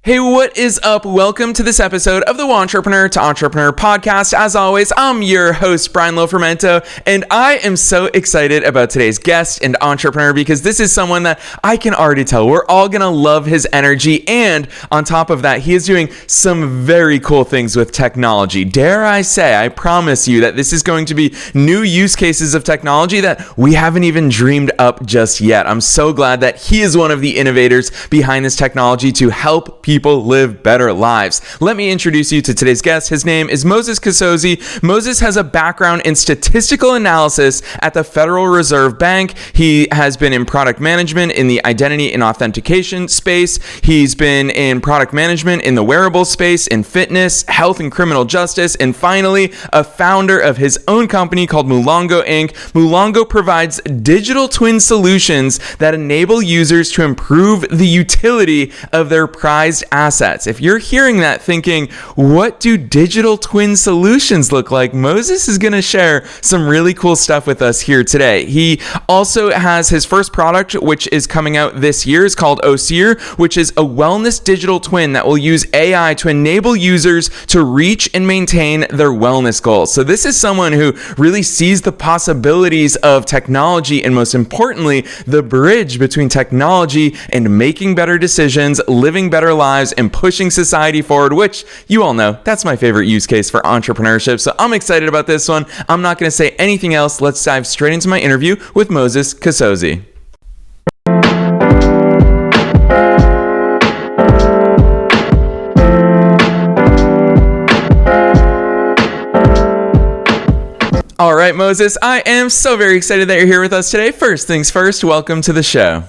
Hey, what is up? Welcome to this episode of the Entrepreneur to Entrepreneur podcast. As always, I'm your host, Brian Lofermento, and I am so excited about today's guest and entrepreneur because this is someone that I can already tell we're all going to love his energy. And on top of that, he is doing some very cool things with technology. Dare I say, I promise you that this is going to be new use cases of technology that we haven't even dreamed up just yet. I'm so glad that he is one of the innovators behind this technology to help people live better lives. Let me introduce you to today's guest. His name is Moses Kasozi. Moses has a background in statistical analysis at the Federal Reserve Bank. He has been in product management in the identity and authentication space. He's been in product management in the wearable space, in fitness, health, and criminal justice. And finally, a founder of his own company called Mulongo Inc. Mulongo provides digital twin solutions that enable users to improve the utility of their prized assets. If you're hearing that thinking, what do digital twin solutions look like? Moses is going to share some really cool stuff with us here today. He also has his first product, which is coming out this year. It's called Oseer, which is a wellness digital twin that will use AI to enable users to reach and maintain their wellness goals. So this is someone who really sees the possibilities of technology and, most importantly, the bridge between technology and making better decisions, living better lives, and pushing society forward, which you all know, that's my favorite use case for entrepreneurship. So I'm excited about this one. I'm not going to say anything else. Let's dive straight into my interview with Moses Kasozi. All right, Moses, I am so very excited that you're here with us today. First things first, welcome to the show.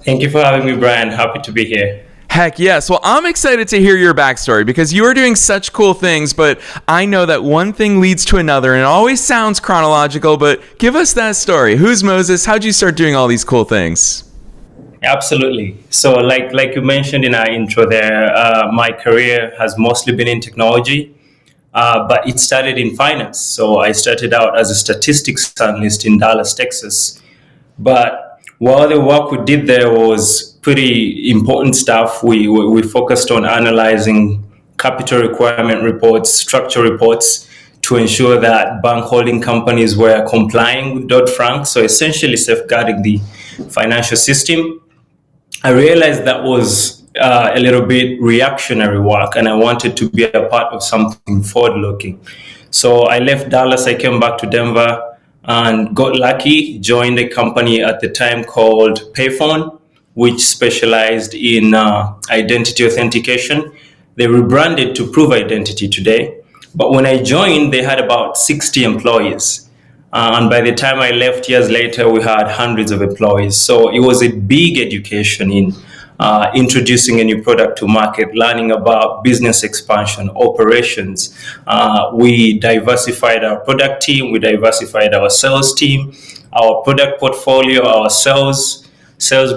Thank you for having me, Brian. Happy to be here. Heck yes. Well, I'm excited to hear your backstory because you are doing such cool things, but I know that one thing leads to another and it always sounds chronological, but give us that story. Who's Moses? How'd you start doing all these cool things? Absolutely. So like you mentioned in our intro there, my career has mostly been in technology, but it started in finance. So I started out as a statistics analyst in Dallas, Texas. But while the work we did there was pretty important stuff, we focused on analyzing capital requirement reports, structure reports to ensure that bank holding companies were complying with Dodd-Frank, so essentially safeguarding the financial system. I realized that was a little bit reactionary work and I wanted to be a part of something forward-looking. So I left Dallas, I came back to Denver and got lucky, joined a company at the time called Payphone, which specialized in identity authentication. They rebranded to Prove Identity today. But when I joined, they had about 60 employees. And by the time I left years later, we had hundreds of employees. So it was a big education in introducing a new product to market, learning about business expansion, operations. We diversified our product team, we diversified our sales team, our product portfolio, our sales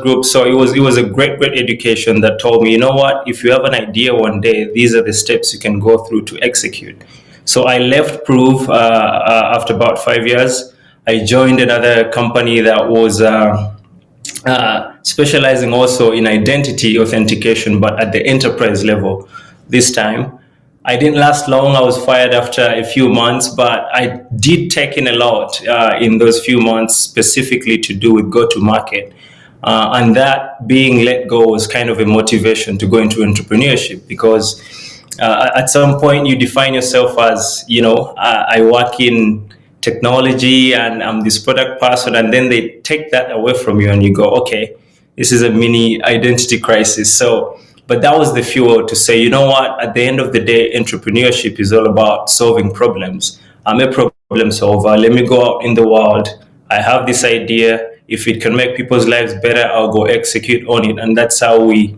group. So it was a great education that told me, you know what, if you have an idea one day, these are the steps you can go through to execute. So I left Prove after about 5 years. I joined another company that was specializing also in identity authentication, but at the enterprise level this time. I didn't last long. I was fired after a few months, but I did take in a lot in those few months, specifically to do with go-to-market. And that being let go was kind of a motivation to go into entrepreneurship because at some point you define yourself as, I work in technology and I'm this product person, and then they take that away from you and you go, okay, this is a mini identity crisis. But that was the fuel to say, you know what, at the end of the day, entrepreneurship is all about solving problems. I'm a problem solver. Let me go out in the world. I have this idea. If it can make people's lives better, I'll go execute on it. And that's how we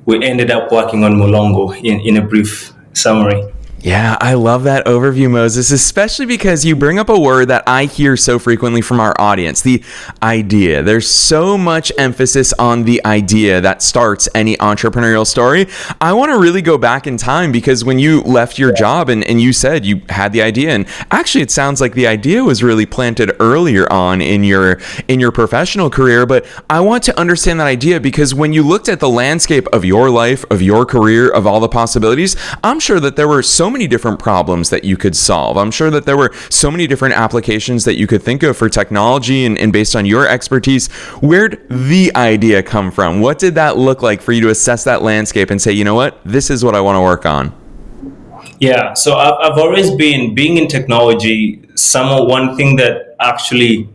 ended up working on Mulongo in a brief summary. Yeah, I love that overview, Moses, especially because you bring up a word that I hear so frequently from our audience, the idea. There's so much emphasis on the idea that starts any entrepreneurial story. I want to really go back in time because when you left your job and you said you had the idea, and actually it sounds like the idea was really planted earlier on in your professional career, but I want to understand that idea because when you looked at the landscape of your life, of your career, of all the possibilities, I'm sure that there were so many different problems that you could solve. I'm sure that there were so many different applications that you could think of for technology, and based on your expertise, where'd the idea come from? What did that look like for you to assess that landscape and say, you know what, this is what I want to work on? Yeah, so I've always been being in technology. One thing that actually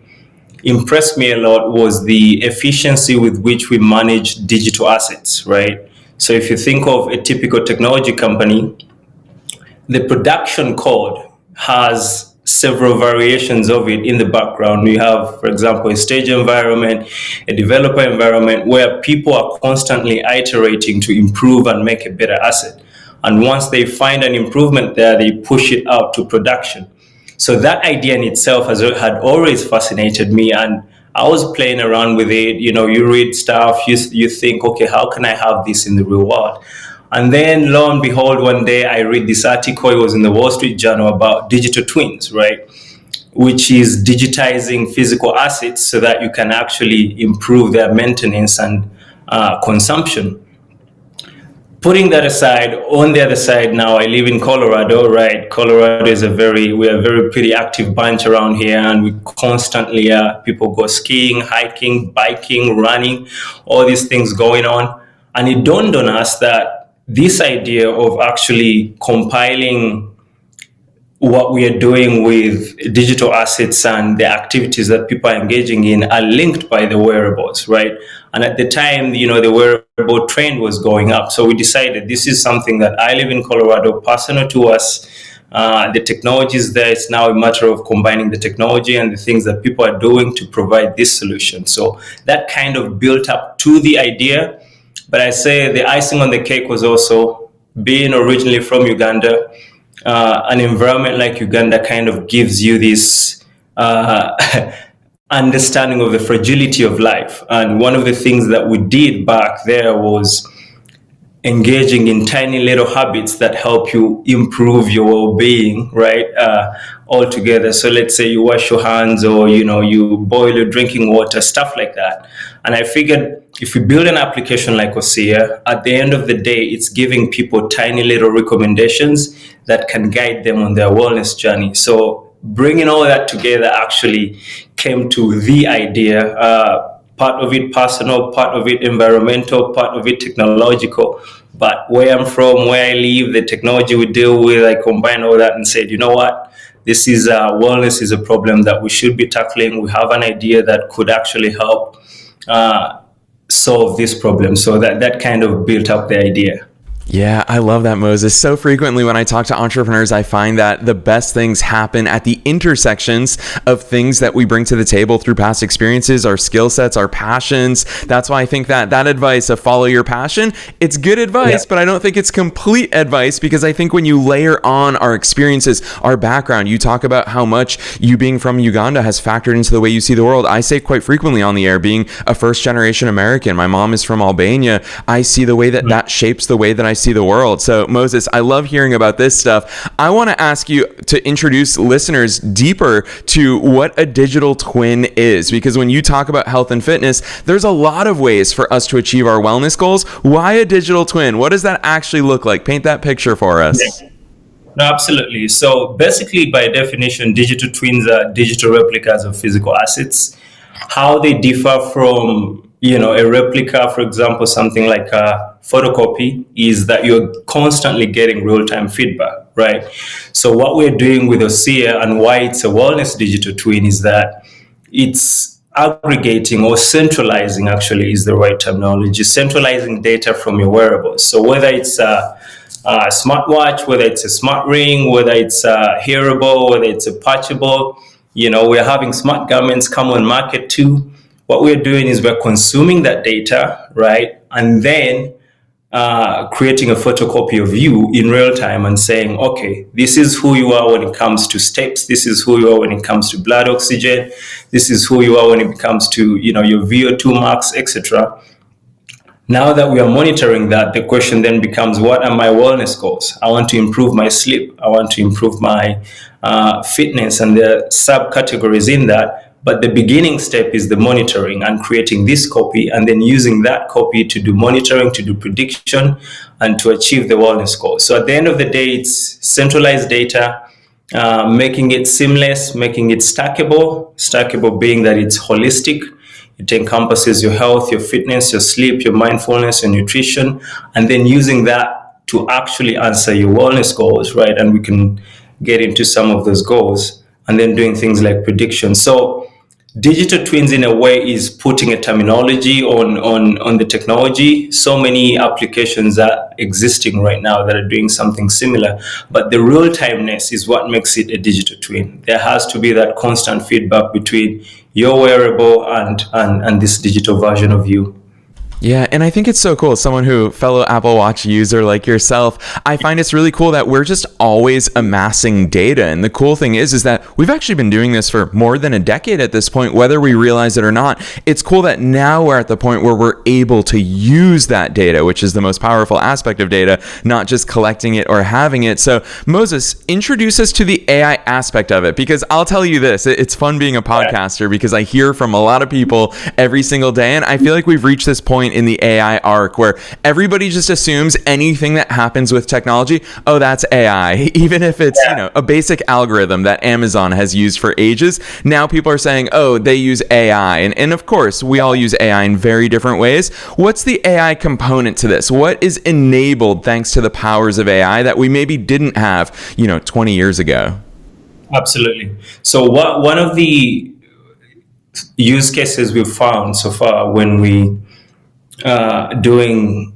impressed me a lot was the efficiency with which we manage digital assets, right? So if you think of a typical technology company, the production code has several variations of it in the background. We have, for example, a stage environment, a developer environment where people are constantly iterating to improve and make a better asset. And once they find an improvement there, they push it out to production. So that idea in itself had always fascinated me, and I was playing around with it. You read stuff, you think, okay, how can I have this in the real world? And then lo and behold, one day I read this article, it was in the Wall Street Journal, about digital twins, right? Which is digitizing physical assets so that you can actually improve their maintenance and consumption. Putting that aside, on the other side now, I live in Colorado, right? Colorado is we are a very pretty active bunch around here, and we constantly, people go skiing, hiking, biking, running, all these things going on. And it dawned on us that this idea of actually compiling what we are doing with digital assets and the activities that people are engaging in are linked by the wearables, right? And at the time, the wearable trend was going up. So we decided this is something that I live in Colorado, personal to us. The technology is there. It's now a matter of combining the technology and the things that people are doing to provide this solution. So that kind of built up to the idea. But I say the icing on the cake was also being originally from Uganda. An environment like Uganda kind of gives you this understanding of the fragility of life. And one of the things that we did back there was engaging in tiny little habits that help you improve your well-being, right? Altogether. So let's say you wash your hands, or you boil your drinking water, stuff like that. And I figured if we build an application like Oseer, at the end of the day, it's giving people tiny little recommendations that can guide them on their wellness journey. So bringing all that together actually came to the idea. Part of it personal, part of it environmental, part of it technological. But where I'm from, where I live, the technology we deal with, I combined all that and said, you know what? This is wellness is a problem that we should be tackling. We have an idea that could actually help solve this problem. So that kind of built up the idea. Yeah, I love that, Moses. So frequently when I talk to entrepreneurs, I find that the best things happen at the intersections of things that we bring to the table through past experiences, our skill sets, our passions. That's why I think that advice of follow your passion, it's good advice, but I don't think it's complete advice, because I think when you layer on our experiences, our background, you talk about how much you being from Uganda has factored into the way you see the world. I say quite frequently on the air, being a first generation American, my mom is from Albania. I see the way that shapes the way that I see the world. So Moses, I love hearing about this stuff. I want to ask you to introduce listeners deeper to what a digital twin is, because when you talk about health and fitness, there's a lot of ways for us to achieve our wellness goals. Why a digital twin? What does that actually look like? Paint that picture for us. Yeah. No, absolutely. So basically, by definition, digital twins are digital replicas of physical assets. How they differ from a replica, for example, something like a photocopy, is that you're constantly getting real-time feedback, right? So what we're doing with Oseer, and why it's a wellness digital twin, is that it's aggregating, or centralizing actually is the right terminology, centralizing data from your wearables. So whether it's a smartwatch, whether it's a smart ring, whether it's a hearable, whether it's a patchable, we're having smart garments come on market too. What we're doing is we're consuming that data, right? And then creating a photocopy of you in real time and saying, okay, this is who you are when it comes to steps. This is who you are when it comes to blood oxygen. This is who you are when it comes to, your VO2 max, etc. Now that we are monitoring that, the question then becomes, what are my wellness goals? I want to improve my sleep. I want to improve my fitness, and the subcategories in that. But the beginning step is the monitoring and creating this copy, and then using that copy to do monitoring, to do prediction, and to achieve the wellness goals. So at the end of the day, it's centralized data, making it seamless, making it stackable. Stackable being that it's holistic. It encompasses your health, your fitness, your sleep, your mindfulness, your nutrition, and then using that to actually answer your wellness goals, right? And we can get into some of those goals, and then doing things like prediction. So digital twins in a way is putting a terminology on the technology. So many applications are existing right now that are doing something similar, but the real timeness is what makes it a digital twin. There has to be that constant feedback between your wearable and this digital version of you. Yeah, and I think it's so cool. As someone who, fellow Apple Watch user like yourself, I find it's really cool that we're just always amassing data. And the cool thing is that we've actually been doing this for more than a decade at this point, whether we realize it or not. It's cool that now we're at the point where we're able to use that data, which is the most powerful aspect of data, not just collecting it or having it. So Moses, introduce us to the AI aspect of it, because I'll tell you this, it's fun being a podcaster because I hear from a lot of people every single day. And I feel like we've reached this point in the AI arc where everybody just assumes anything that happens with technology, oh, that's AI. Even if it's, a basic algorithm that Amazon has used for ages. Now people are saying, oh, they use AI. And of course, we all use AI in very different ways. What's the AI component to this? What is enabled thanks to the powers of AI that we maybe didn't have, 20 years ago? Absolutely. So one of the use cases we've found so far when we doing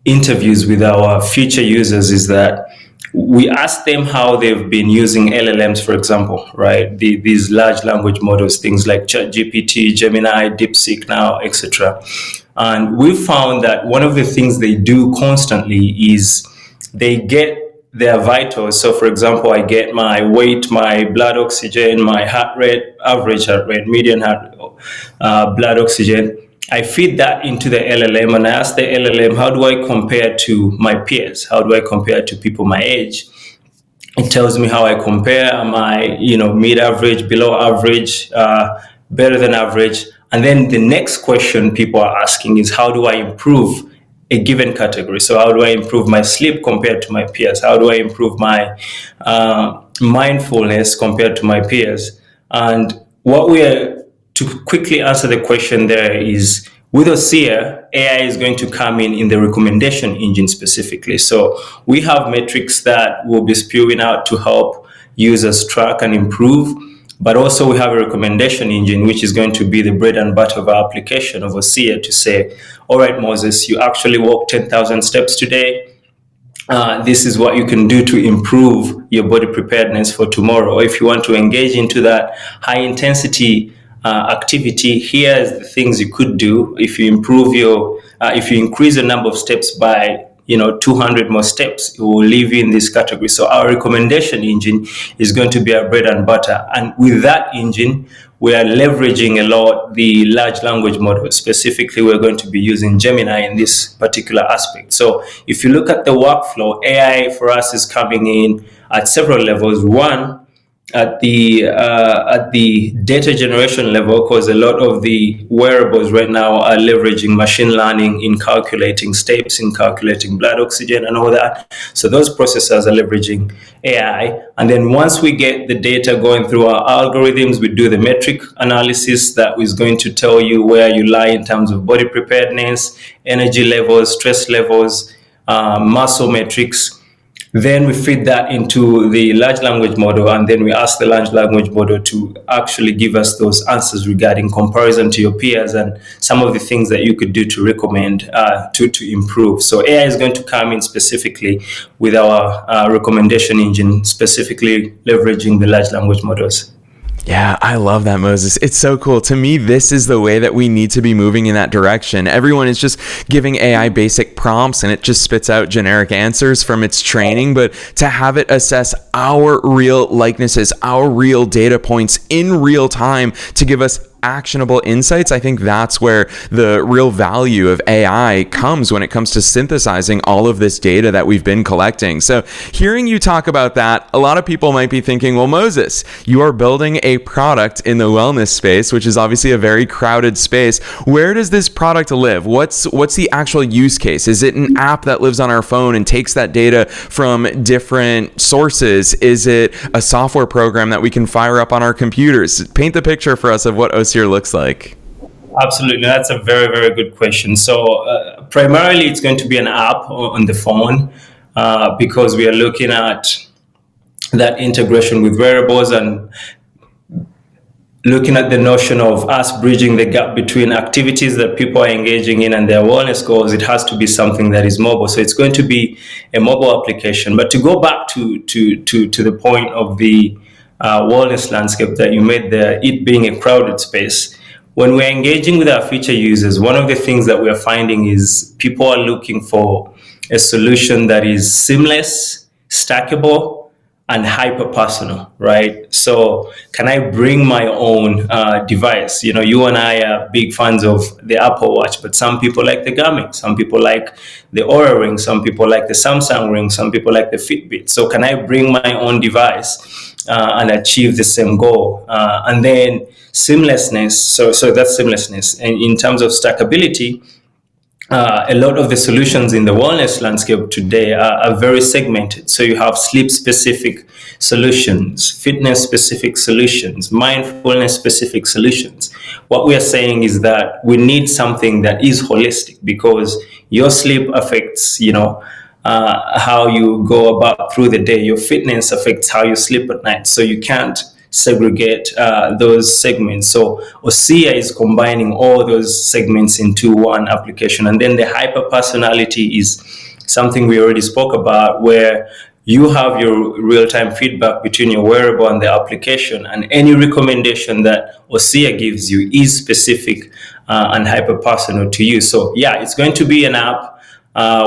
interviews with our future users is that we ask them how they've been using LLMs, for example, right? These large language models, things like ChatGPT, Gemini, DeepSeek now, etc. And we've found that one of the things they do constantly is they get their vitals. So, for example, I get my weight, my blood oxygen, my heart rate, average heart rate, median heart blood oxygen. I feed that into the LLM and I ask the LLM, how do I compare to my peers? How do I compare to people my age? It tells me how I compare. Am I, mid-average, below average, better than average? And then the next question people are asking is, how do I improve a given category? So how do I improve my sleep compared to my peers? How do I improve my mindfulness compared to my peers? And what we are, to quickly answer the question there, is with Oseer, AI is going to come in the recommendation engine specifically. So we have metrics that will be spewing out to help users track and improve. But also we have a recommendation engine, which is going to be the bread and butter of our application of Oseer to say, all right, Moses, you actually walked 10,000 steps today. This is what you can do to improve your body preparedness for tomorrow. Or if you want to engage into that high intensity activity, here is the things you could do. If you improve if you increase the number of steps by 200 more steps, it will leave you in this category. So our recommendation engine is going to be our bread and butter. And with that engine, we are leveraging a lot the large language model. Specifically, we're going to be using Gemini in this particular aspect. So if you look at the workflow, AI for us is coming in at several levels. One, at the data generation level, because a lot of the wearables right now are leveraging machine learning in calculating steps, in calculating blood oxygen and all that. So those processors are leveraging AI. And then once we get the data going through our algorithms, we do the metric analysis that is going to tell you where you lie in terms of body preparedness, energy levels, stress levels, muscle metrics. Then we feed that into the large language model, and then we ask the large language model to actually give us those answers regarding comparison to your peers and some of the things that you could do to recommend to improve. So AI is going to come in specifically with our recommendation engine, specifically leveraging the large language models. Yeah, I love that, Moses. It's so cool. To me, this is the way that we need to be moving in that direction. Everyone is just giving AI basic prompts and it just spits out generic answers from its training. But to have it assess our real likenesses, our real data points in real time to give us actionable insights, I think that's where the real value of AI comes when it comes to synthesizing all of this data that we've been collecting. So hearing you talk about that, a lot of people might be thinking, well, Moses, you are building a product in the wellness space, which is obviously a very crowded space. Where does this product live? What's the actual use case? Is it an app that lives on our phone and takes that data from different sources? Is it a software program that we can fire up on our computers? Paint the picture for us of what Oseer looks like. Absolutely, that's a very, very good question. So primarily it's going to be an app on the phone because we are looking at that integration with wearables and looking at the notion of us bridging the gap between activities that people are engaging in and their wellness goals. It has to be something that is mobile. So it's going to be a mobile application. But to go back to the point of the wellness landscape that you made there, it being a crowded space, when we're engaging with our future users, one of the things that we're finding is people are looking for a solution that is seamless, stackable, and hyper personal, right? So can I bring my own device? You know, you and I are big fans of the Apple Watch, but some people like the Garmin, some people like the Oura Ring, some people like the Samsung Ring, some people like the Fitbit. So can I bring my own device and achieve the same goal? And then seamlessness. So that's seamlessness. And in terms of stackability, a lot of the solutions in the wellness landscape today are very segmented. So you have sleep-specific solutions, fitness-specific solutions, mindfulness-specific solutions. What we are saying is that we need something that is holistic because your sleep affects, how you go about through the day. Your fitness affects how you sleep at night. So you can't segregate those segments. So Oseer is combining all those segments into one application. And then the hyper personality is something we already spoke about, where you have your real-time feedback between your wearable and the application, and any recommendation that Oseer gives you is specific and hyper personal to you. So yeah, it's going to be an app.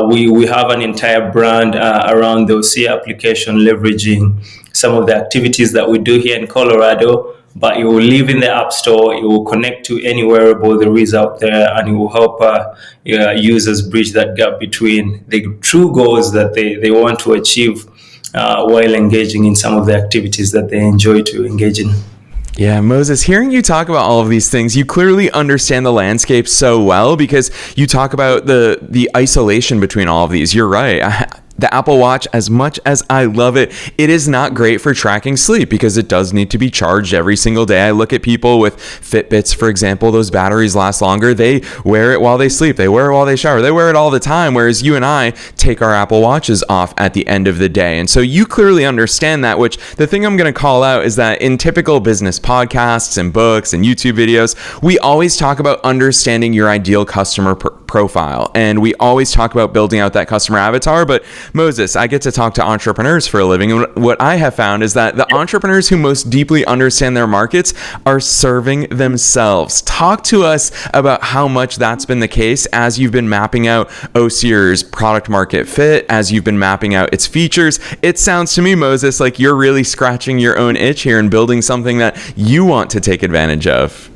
We have an entire brand around the Oseer application, leveraging some of the activities that we do here in Colorado, but it will live in the App Store. It will connect to any wearable there is out there, and it will help users bridge that gap between the true goals that they want to achieve while engaging in some of the activities that they enjoy to engage in. Yeah, Moses, hearing you talk about all of these things, you clearly understand the landscape so well because you talk about the isolation between all of these. You're right. The Apple Watch, as much as I love it, it is not great for tracking sleep because it does need to be charged every single day. I look at people with Fitbits, for example, those batteries last longer. They wear it while they sleep. They wear it while they shower. They wear it all the time, whereas you and I take our Apple Watches off at the end of the day. And so you clearly understand that, which the thing I'm going to call out is that in typical business podcasts and books and YouTube videos, we always talk about understanding your ideal customer profile. And we always talk about building out that customer avatar, but Moses, I get to talk to entrepreneurs for a living, and what I have found is that the entrepreneurs who most deeply understand their markets are serving themselves. Talk to us about how much that's been the case as you've been mapping out Oseer's product market fit, as you've been mapping out its features. It sounds to me, Moses, like you're really scratching your own itch here and building something that you want to take advantage of.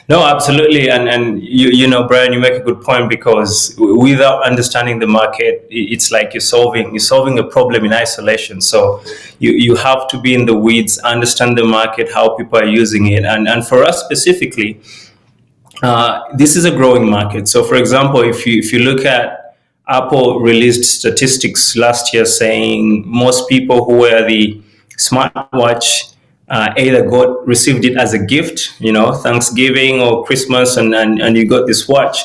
No, absolutely. And you know, Brian, you make a good point, because without understanding the market, it's like you're solving a problem in isolation. So you have to be in the weeds, understand the market, how people are using it. And for us specifically, this is a growing market. So for example, if you look at Apple released statistics last year saying most people who wear the smartwatch either received it as a gift, Thanksgiving or Christmas, and you got this watch.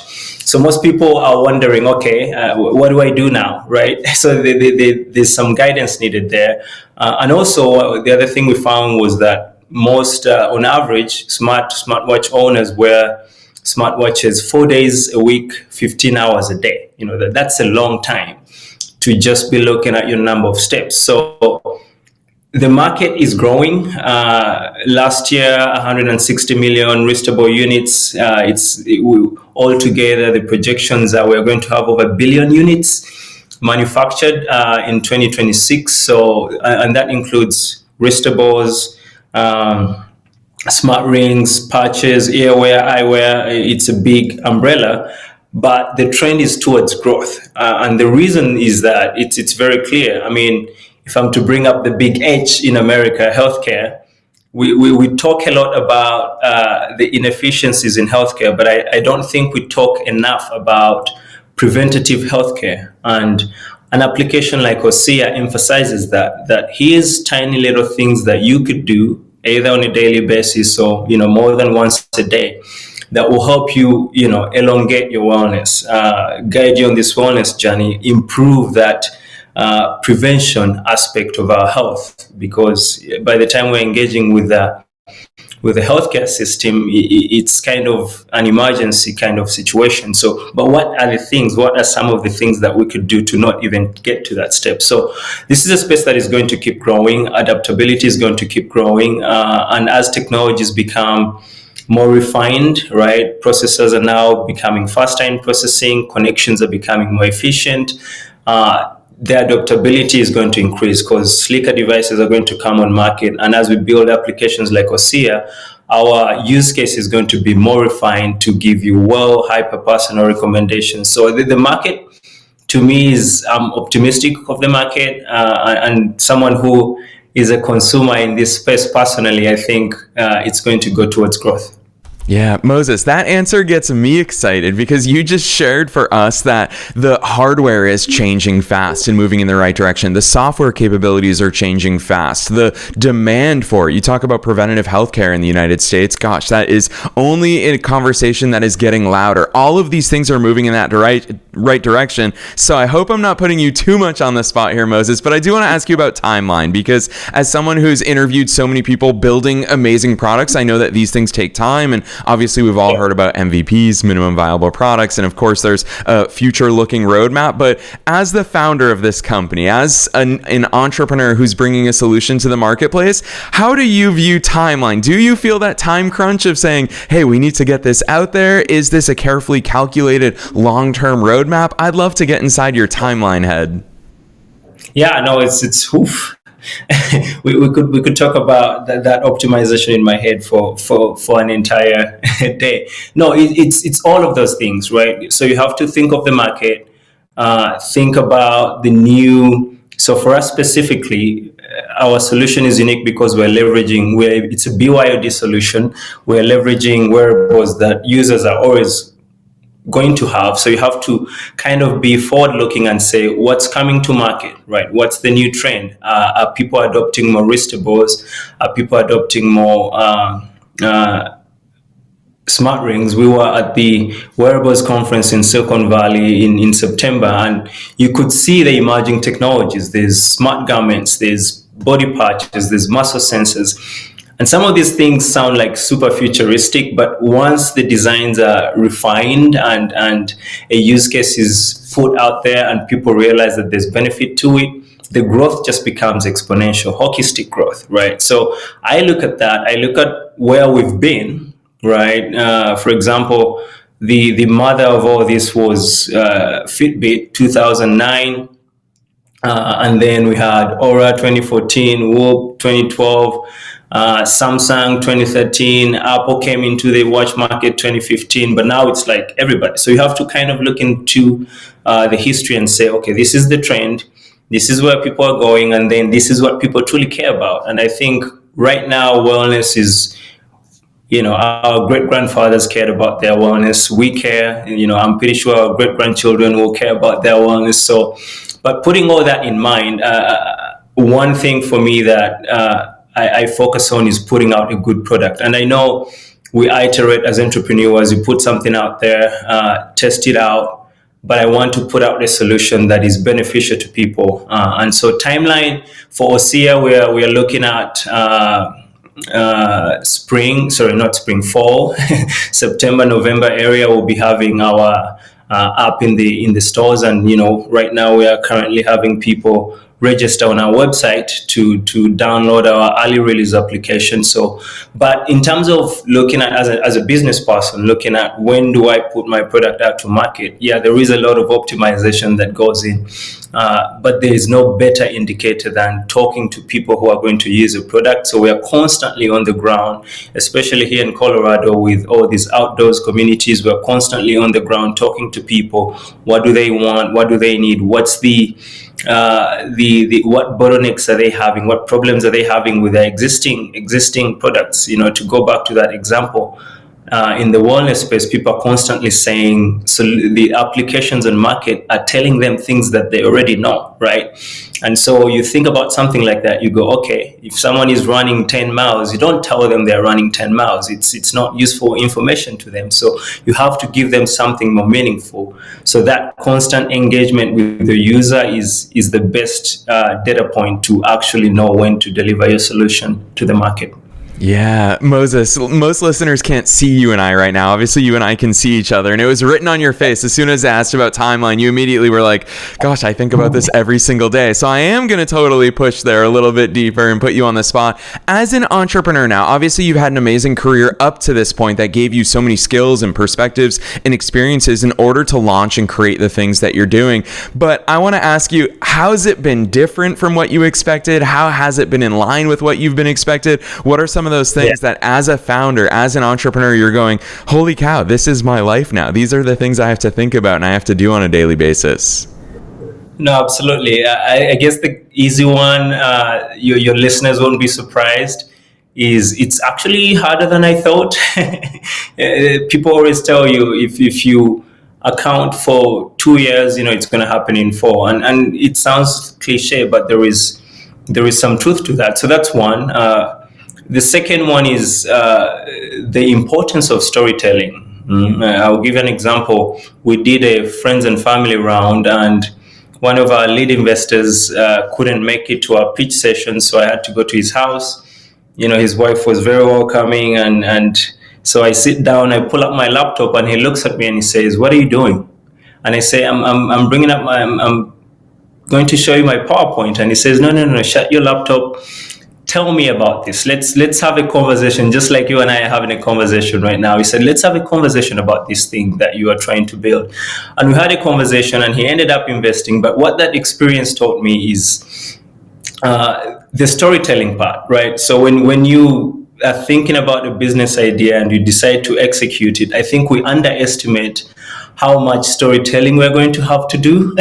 So most people are wondering, okay, what do I do now, right? So there's some guidance needed there. And also the other thing we found was that most, on average, smartwatch owners wear smartwatches 4 days a week, 15 hours a day. That's a long time to just be looking at your number of steps. So The market is growing. Last year, 160 million wristable units. Altogether, the projections are we're going to have over a billion units manufactured in 2026. So, and that includes wristables, smart rings, patches, earwear, eyewear. It's a big umbrella, but the trend is towards growth, and the reason is that it's very clear. I mean, if I'm to bring up the big H in America, healthcare, we talk a lot about the inefficiencies in healthcare, but I don't think we talk enough about preventative healthcare. And an application like Oseer emphasizes that here's tiny little things that you could do either on a daily basis or more than once a day that will help you elongate your wellness, guide you on this wellness journey, improve that prevention aspect of our health, because by the time we're engaging with the healthcare system, it's kind of an emergency kind of situation. So, but what are some of the things that we could do to not even get to that step? So this is a space that is going to keep growing. Adaptability is going to keep growing. And as technologies become more refined, right? Processors are now becoming faster in processing. Connections are becoming more efficient. The adaptability is going to increase because slicker devices are going to come on market. And as we build applications like Oseer, our use case is going to be more refined to give you hyper-personal recommendations. So the market, to me, is optimistic of the market. And someone who is a consumer in this space personally, I think it's going to go towards growth. Yeah, Moses, that answer gets me excited because you just shared for us that the hardware is changing fast and moving in the right direction. The software capabilities are changing fast. The demand for it. You talk about preventative healthcare in the United States. Gosh, that is only a conversation that is getting louder. All of these things are moving in that right direction. So I hope I'm not putting you too much on the spot here, Moses, but I do want to ask you about timeline because as someone who's interviewed so many people building amazing products, I know that these things take time, and obviously we've all heard about MVPs, minimum viable products, and of course there's a future looking roadmap. But as the founder of this company, as an entrepreneur who's bringing a solution to the marketplace, how do you view timeline? Do you feel that time crunch of saying, hey, we need to get this out there? Is this a carefully calculated long-term roadmap? I'd love to get inside your timeline head. Yeah, no, it's oof. we could talk about that optimization in my head for an entire day. No, it's all of those things, right? So you have to think of the market, think about the new. So for us specifically, our solution is unique because it's a BYOD solution. We're leveraging wearables that users are always going to have. So you have to kind of be forward looking and say what's coming to market, right? What's the new trend? Are people adopting more wristables? Are people adopting more smart rings? We were at the wearables conference in Silicon Valley in September, and you could see the emerging technologies. There's smart garments, there's body patches, there's muscle sensors. And some of these things sound like super futuristic, but once the designs are refined and a use case is put out there and people realize that there's benefit to it, the growth just becomes exponential, hockey stick growth, right? So I look at that. I look at where we've been, right? For example, the mother of all this was Fitbit 2009. And then we had Aura 2014, Whoop 2012, Samsung 2013, Apple came into the watch market 2015, but now it's like everybody. So you have to kind of look into the history and say, okay, this is the trend, this is where people are going, and then this is what people truly care about. And I think right now wellness is, our great-grandfathers cared about their wellness. We care, I'm pretty sure our great-grandchildren will care about their wellness. So, but putting all that in mind, one thing for me that I focus on is putting out a good product. And I know we iterate as entrepreneurs, you put something out there, test it out, but I want to put out a solution that is beneficial to people. And so timeline for Oseer, we are looking at fall, September, November area. We'll be having our up in the stores. And right now we are currently having people register on our website to download our early release application. So, but in terms of looking at as a business person, looking at when do I put my product out to market, yeah, there is a lot of optimization that goes in. But there is no better indicator than talking to people who are going to use a product. So we are constantly on the ground, especially here in Colorado with all these outdoors communities. We're constantly on the ground talking to people. What do they want? What do they need? What's the what bottlenecks are they having? What problems are they having with their existing products? To go back to that example, in the wellness space, people are constantly saying, so the applications on market are telling them things that they already know, right? And so you think about something like that, you go, okay, if someone is running 10 miles, you don't tell them they're running 10 miles. It's not useful information to them. So you have to give them something more meaningful. So that constant engagement with the user is the best data point to actually know when to deliver your solution to the market. Yeah, Moses, most listeners can't see you and I right now. Obviously, you and I can see each other, and it was written on your face. As soon as I asked about timeline, you immediately were like, gosh, I think about this every single day. So I am going to totally push there a little bit deeper and put you on the spot. As an entrepreneur now, obviously, you've had an amazing career up to this point that gave you so many skills and perspectives and experiences in order to launch and create the things that you're doing. But I want to ask you, how has it been different from what you expected? How has it been in line with what you've been expected? What are some of those things that as a founder, as an entrepreneur, you're going, holy cow, this is my life now. These are the things I have to think about and I have to do on a daily basis? No, absolutely. I guess the easy one, your listeners won't be surprised, is it's actually harder than I thought. People always tell you if you account for 2 years, it's going to happen in 4. And it sounds cliche, but there is some truth to that. So that's one. The second one is the importance of storytelling. I'll give an example. We did a friends and family round, and one of our lead investors couldn't make it to our pitch session, so I had to go to his house. His wife was very welcoming, and so I sit down, I pull up my laptop, and he looks at me and he says, "What are you doing?" And I say, "I'm bringing up I'm going to show you my PowerPoint." And he says, "No, shut your laptop. Tell me about this. Let's have a conversation, just like you and I are having a conversation right now." He said, "Let's have a conversation about this thing that you are trying to build." And we had a conversation, and he ended up investing. But what that experience taught me is the storytelling part, right? So when you are thinking about a business idea and you decide to execute it, I think we underestimate how much storytelling we're going to have to do.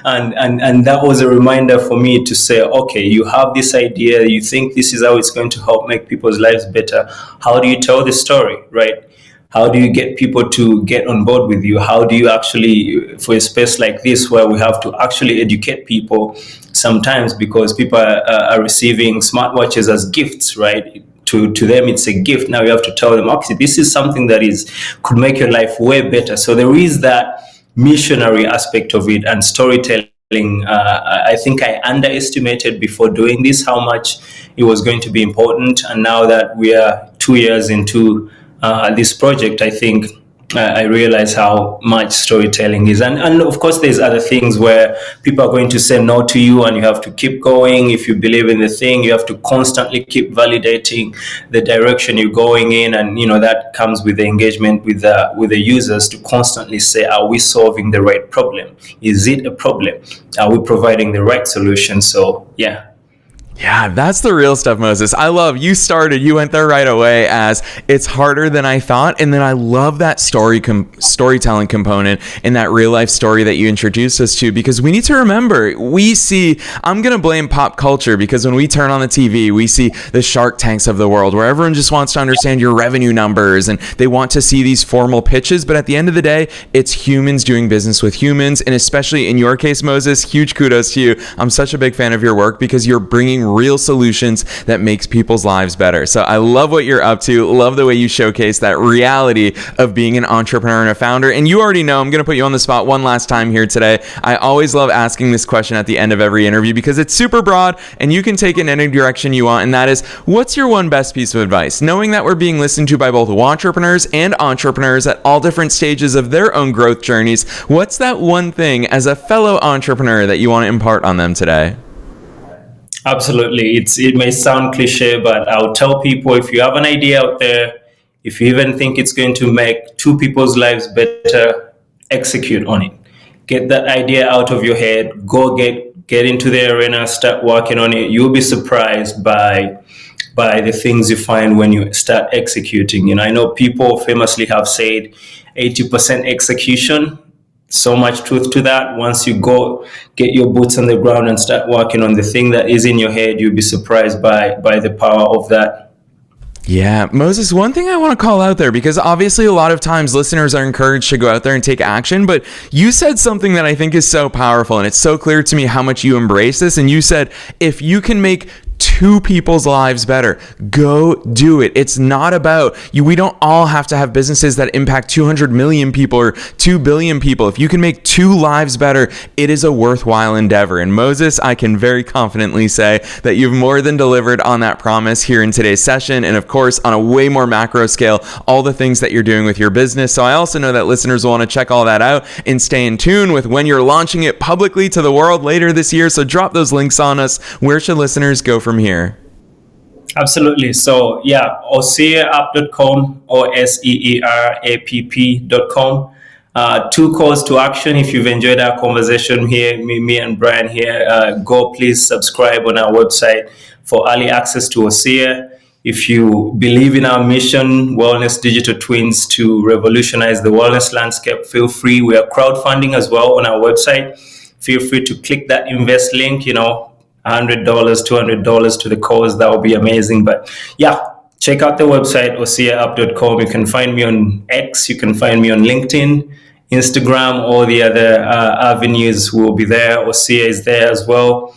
and that was a reminder for me to say, okay, you have this idea, you think this is how it's going to help make people's lives better. How do you tell the story, right? How do you get people to get on board with you? How do you actually, for a space like this where we have to actually educate people sometimes, because people are receiving smartwatches as gifts, right? To them, it's a gift. Now you have to tell them, okay, this is something that could make your life way better. So there is that missionary aspect of it, and storytelling. I think I underestimated before doing this how much it was going to be important. And now that we are 2 years into this project, I think I realize how much storytelling is. And of course, there's other things where people are going to say no to you, and you have to keep going. If you believe in the thing, you have to constantly keep validating the direction you're going in. And, that comes with the engagement with the users to constantly say, are we solving the right problem? Is it a problem? Are we providing the right solution? So, yeah. Yeah, that's the real stuff, Moses. I love you went there right away as it's harder than I thought. And then I love that storytelling component and that real life story that you introduced us to, because we need to remember, I'm going to blame pop culture, because when we turn on the TV, we see the Shark Tanks of the world where everyone just wants to understand your revenue numbers and they want to see these formal pitches. But at the end of the day, it's humans doing business with humans. And especially in your case, Moses, huge kudos to you. I'm such a big fan of your work because you're bringing real solutions that makes people's lives better. So I love what you're up to. Love the way you showcase that reality of being an entrepreneur and a founder. And you already know, I'm going to put you on the spot one last time here today. I always love asking this question at the end of every interview because it's super broad and you can take it in any direction you want. And that is, what's your one best piece of advice? Knowing that we're being listened to by both entrepreneurs and entrepreneurs at all different stages of their own growth journeys, what's that one thing as a fellow entrepreneur that you want to impart on them today? Absolutely. It may sound cliche, but I'll tell people, if you have an idea out there, if you even think it's going to make two people's lives better, execute on it. Get that idea out of your head. Go get into the arena, start working on it. You'll be surprised by the things you find when you start executing. I know people famously have said 80% execution. So much truth to that. Once you go get your boots on the ground and start working on the thing that is in your head, you'll be surprised by the power of that. Yeah, Moses, one thing I want to call out there, because obviously a lot of times listeners are encouraged to go out there and take action, but you said something that I think is so powerful, and it's so clear to me how much you embrace this. And you said, if you can make two people's lives better, go do it. It's not about you. We don't all have to have businesses that impact 200 million people or 2 billion people. If you can make two lives better, it is a worthwhile endeavor. And Moses, I can very confidently say that you've more than delivered on that promise here in today's session. And of course, on a way more macro scale, all the things that you're doing with your business. So I also know that listeners will want to check all that out and stay in tune with when you're launching it publicly to the world later this year. So drop those links on us. Where should listeners go from here? Absolutely. So yeah, oseerapp.com, oseerapp.com. Two calls to action. If you've enjoyed our conversation here, me and Brian here, go please subscribe on our website for early access to Oseer. If you believe in our mission, Wellness Digital Twins, to revolutionize the wellness landscape, feel free. We are crowdfunding as well on our website. Feel free to click that invest link, $100, $200 to the cause. That would be amazing. But yeah, check out the website, oseerapp.com. You can find me on X. You can find me on LinkedIn, Instagram, all the other avenues will be there. Oseer is there as well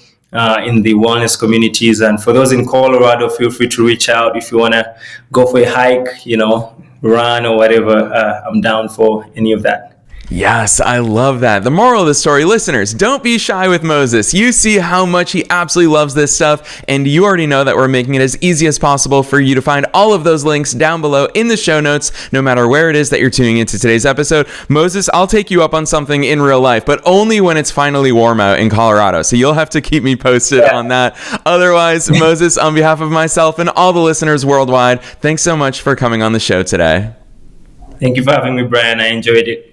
in the wellness communities. And for those in Colorado, feel free to reach out if you want to go for a hike, run or whatever. I'm down for any of that. Yes, I love that. The moral of the story, listeners, don't be shy with Moses. You see how much he absolutely loves this stuff, and you already know that we're making it as easy as possible for you to find all of those links down below in the show notes, no matter where it is that you're tuning into today's episode. Moses, I'll take you up on something in real life, but only when it's finally warm out in Colorado, so you'll have to keep me posted on that. Otherwise, Moses, on behalf of myself and all the listeners worldwide, thanks so much for coming on the show today. Thank you for having me, Brian. I enjoyed it.